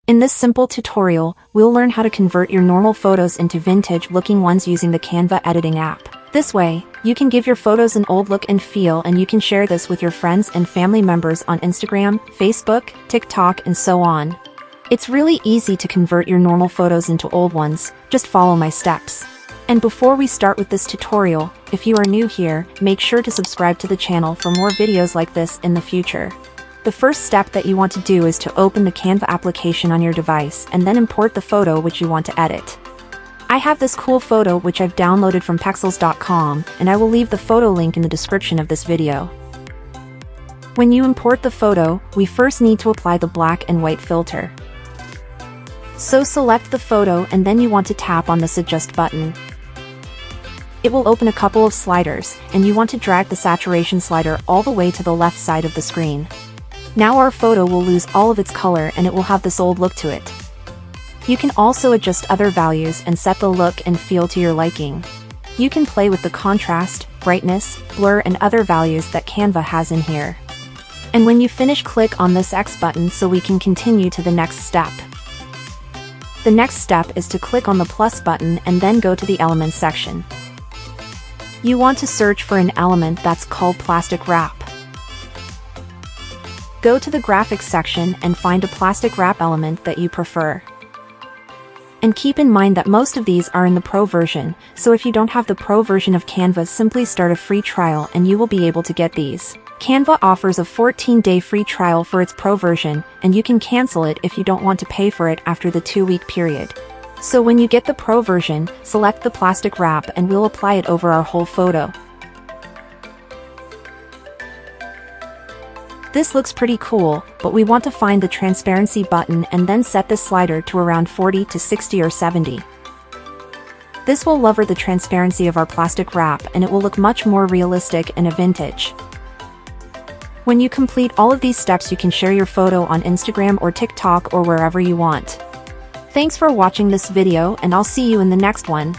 In this simple tutorial, we'll learn how to convert your normal photos into vintage-looking ones using the Canva editing app. This way, you can give your photos an old look and feel, and you can share this with your friends and family members on Instagram, Facebook, TikTok, and so on. It's really easy to convert your normal photos into old ones, just follow my steps. And before we start with this tutorial, if you are new here, make sure to subscribe to the channel for more videos like this in the future. The first step that you want to do is to open the Canva application on your device and then import the photo which you want to edit. I have this cool photo which I've downloaded from pexels.com, and I will leave the photo link in the description of this video. When you import the photo, we first need to apply the black and white filter. So select the photo and then you want to tap on this adjust button. It will open a couple of sliders, and you want to drag the saturation slider all the way to the left side of the screen. Now our photo will lose all of its color and it will have this old look to it. You can also adjust other values and set the look and feel to your liking. You can play with the contrast, brightness, blur, and other values that Canva has in here. And when you finish, click on this X button so we can continue to the next step. The next step is to click on the plus button and then go to the Elements section. You want to search for an element that's called plastic wrap. Go to the Graphics section and find a plastic wrap element that you prefer. And keep in mind that most of these are in the Pro version, so if you don't have the Pro version of Canva, simply start a free trial and you will be able to get these. Canva offers a 14-day free trial for its Pro version, and you can cancel it if you don't want to pay for it after the 2-week period. So when you get the Pro version, select the plastic wrap and we'll apply it over our whole photo. This looks pretty cool, but we want to find the transparency button and then set this slider to around 40 to 60 or 70. This will lower the transparency of our plastic wrap and it will look much more realistic and vintage. When you complete all of these steps, you can share your photo on Instagram or TikTok or wherever you want. Thanks for watching this video, and I'll see you in the next one.